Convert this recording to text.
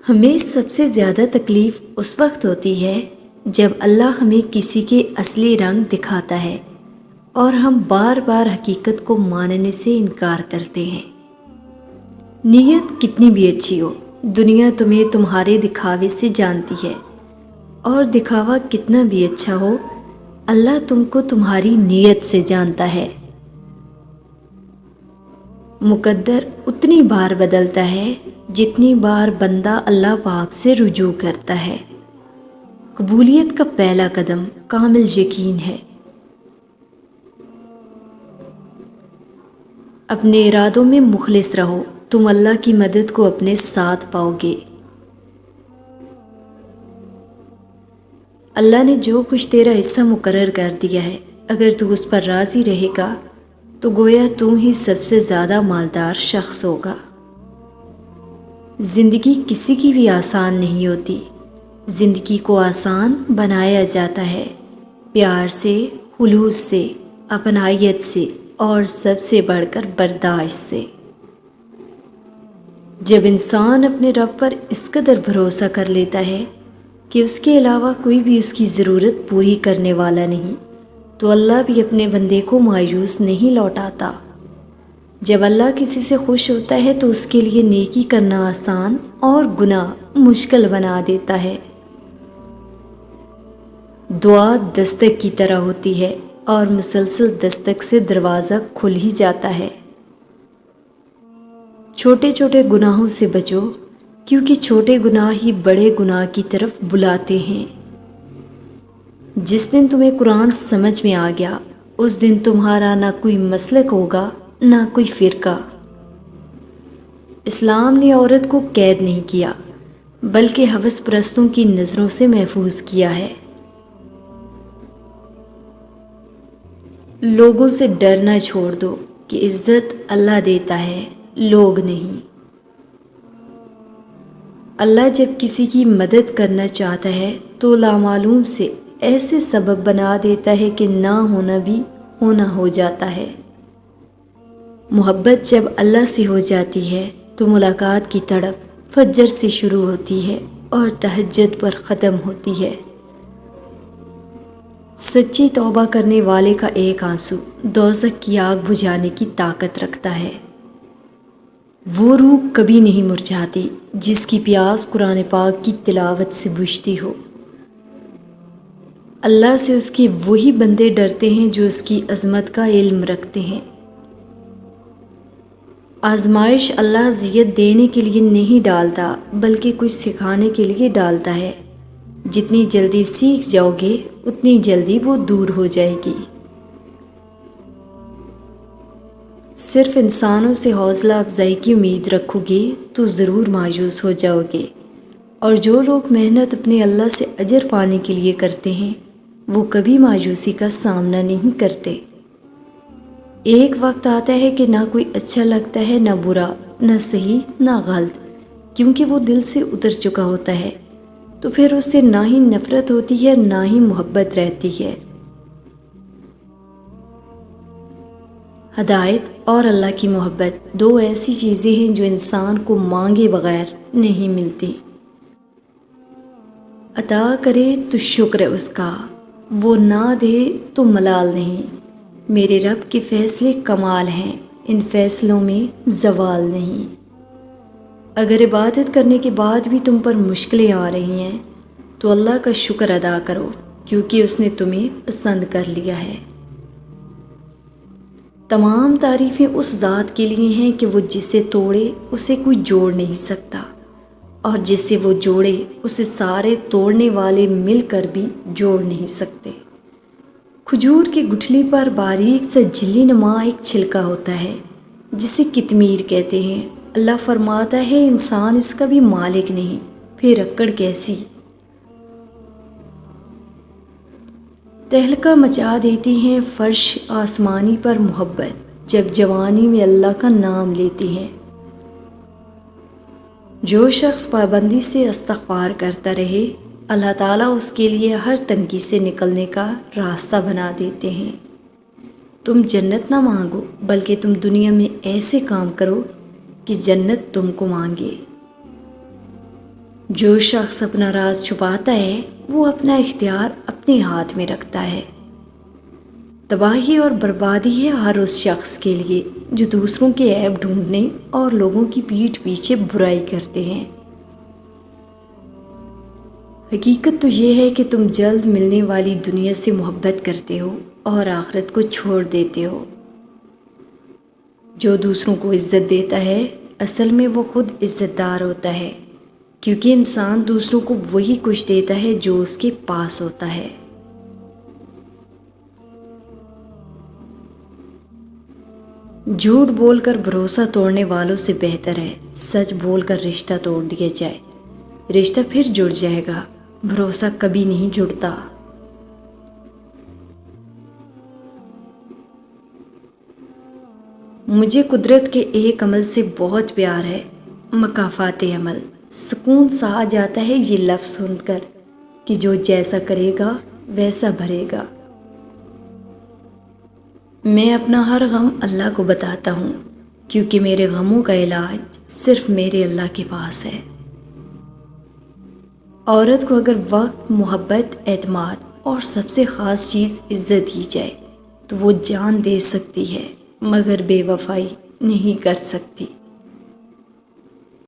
ہمیں سب سے زیادہ تکلیف اس وقت ہوتی ہے جب اللہ ہمیں کسی کے اصلی رنگ دکھاتا ہے اور ہم بار بار حقیقت کو ماننے سے انکار کرتے ہیں۔ نیت کتنی بھی اچھی ہو، دنیا تمہیں تمہارے دکھاوے سے جانتی ہے، اور دکھاوا کتنا بھی اچھا ہو، اللہ تم کو تمہاری نیت سے جانتا ہے۔ مقدر اتنی بار بدلتا ہے جتنی بار بندہ اللہ پاک سے رجوع کرتا ہے۔ قبولیت کا پہلا قدم کامل یقین ہے۔ اپنے ارادوں میں مخلص رہو، تم اللہ کی مدد کو اپنے ساتھ پاؤ گے۔ اللہ نے جو کچھ تیرا حصہ مقرر کر دیا ہے، اگر تو اس پر راضی رہے گا تو گویا تو ہی سب سے زیادہ مالدار شخص ہوگا۔ زندگی کسی کی بھی آسان نہیں ہوتی، زندگی کو آسان بنایا جاتا ہے پیار سے، خلوص سے، اپنائیت سے، اور سب سے بڑھ کر برداشت سے۔ جب انسان اپنے رب پر اس قدر بھروسہ کر لیتا ہے کہ اس کے علاوہ کوئی بھی اس کی ضرورت پوری کرنے والا نہیں، تو اللہ بھی اپنے بندے کو مایوس نہیں لوٹاتا۔ جب اللہ کسی سے خوش ہوتا ہے تو اس کے لیے نیکی کرنا آسان اور گناہ مشکل بنا دیتا ہے۔ دعا دستک کی طرح ہوتی ہے اور مسلسل دستک سے دروازہ کھل ہی جاتا ہے۔ چھوٹے چھوٹے گناہوں سے بچو، کیونکہ چھوٹے گناہ ہی بڑے گناہ کی طرف بلاتے ہیں۔ جس دن تمہیں قرآن سمجھ میں آ گیا، اس دن تمہارا نہ کوئی مسلک ہوگا نہ کوئی فرقہ۔ اسلام نے عورت کو قید نہیں کیا، بلکہ ہوس پرستوں کی نظروں سے محفوظ کیا ہے۔ لوگوں سے ڈرنا چھوڑ دو کہ عزت اللہ دیتا ہے، لوگ نہیں۔ اللہ جب کسی کی مدد کرنا چاہتا ہے تو لامعلوم سے ایسے سبب بنا دیتا ہے کہ نہ ہونا بھی ہونا ہو جاتا ہے۔ محبت جب اللہ سے ہو جاتی ہے تو ملاقات کی تڑپ فجر سے شروع ہوتی ہے اور تہجد پر ختم ہوتی ہے۔ سچی توبہ کرنے والے کا ایک آنسو دوزخ کی آگ بجھانے کی طاقت رکھتا ہے۔ وہ روح کبھی نہیں مرجھاتی جس کی پیاس قرآن پاک کی تلاوت سے بجھتی ہو۔ اللہ سے اس کے وہی بندے ڈرتے ہیں جو اس کی عظمت کا علم رکھتے ہیں۔ آزمائش اللہ اذیت دینے کے لیے نہیں ڈالتا، بلکہ کچھ سکھانے کے لیے ڈالتا ہے۔ جتنی جلدی سیکھ جاؤ گے اتنی جلدی وہ دور ہو جائے گی۔ صرف انسانوں سے حوصلہ افزائی کی امید رکھو گے تو ضرور مایوس ہو جاؤ گے، اور جو لوگ محنت اپنے اللہ سے اجر پانے کے لیے کرتے ہیں وہ کبھی مایوسی کا سامنا نہیں کرتے۔ ایک وقت آتا ہے کہ نہ کوئی اچھا لگتا ہے، نہ برا، نہ صحیح نہ غلط، کیونکہ وہ دل سے اتر چکا ہوتا ہے، تو پھر اس سے نہ ہی نفرت ہوتی ہے نہ ہی محبت رہتی ہے۔ ہدایت اور اللہ کی محبت دو ایسی چیزیں ہیں جو انسان کو مانگے بغیر نہیں ملتی۔ عطا کرے تو شکر ہے اس کا، وہ نہ دے تو ملال نہیں۔ میرے رب کے فیصلے کمال ہیں، ان فیصلوں میں زوال نہیں۔ اگر عبادت کرنے کے بعد بھی تم پر مشکلیں آ رہی ہیں تو اللہ کا شکر ادا کرو، کیونکہ اس نے تمہیں پسند کر لیا ہے۔ تمام تعریفیں اس ذات کے لیے ہیں کہ وہ جسے توڑے اسے کوئی جوڑ نہیں سکتا، اور جسے وہ جوڑے اسے سارے توڑنے والے مل کر بھی جوڑ نہیں سکتے۔ کھجور کی گٹھلی پر باریک سا جھلی نما ایک چھلکا ہوتا ہے جسے کتمیر کہتے ہیں۔ اللہ فرماتا ہے انسان اس کا بھی مالک نہیں، پھر اکڑ کیسی؟ تہلکہ مچا دیتی ہیں فرش آسمانی پر محبت، جب جوانی میں اللہ کا نام لیتی ہیں۔ جو شخص پابندی سے استغفار کرتا رہے، اللہ تعالیٰ اس کے لیے ہر تنگی سے نکلنے کا راستہ بنا دیتے ہیں۔ تم جنت نہ مانگو، بلکہ تم دنیا میں ایسے کام کرو کہ جنت تم کو مانگے۔ جو شخص اپنا راز چھپاتا ہے وہ اپنا اختیار اپنے ہاتھ میں رکھتا ہے۔ تباہی اور بربادی ہے ہر اس شخص کے لیے جو دوسروں کے عیب ڈھونڈنے اور لوگوں کی پیٹھ پیچھے برائی کرتے ہیں۔ حقیقت تو یہ ہے کہ تم جلد ملنے والی دنیا سے محبت کرتے ہو اور آخرت کو چھوڑ دیتے ہو۔ جو دوسروں کو عزت دیتا ہے اصل میں وہ خود عزت دار ہوتا ہے، کیونکہ انسان دوسروں کو وہی کچھ دیتا ہے جو اس کے پاس ہوتا ہے۔ جھوٹ بول کر بھروسہ توڑنے والوں سے بہتر ہے سچ بول کر رشتہ توڑ دیا جائے۔ رشتہ پھر جڑ جائے گا، بھروسہ کبھی نہیں جڑتا۔ مجھے قدرت کے ایک عمل سے بہت پیار ہے، مکافات عمل۔ سکون سا آ جاتا ہے یہ لفظ سن کر کہ جو جیسا کرے گا ویسا بھرے گا۔ میں اپنا ہر غم اللہ کو بتاتا ہوں، کیونکہ میرے غموں کا علاج صرف میرے اللہ کے پاس ہے۔ عورت کو اگر وقت، محبت، اعتماد اور سب سے خاص چیز عزت دی جائے تو وہ جان دے سکتی ہے، مگر بے وفائی نہیں کر سکتی۔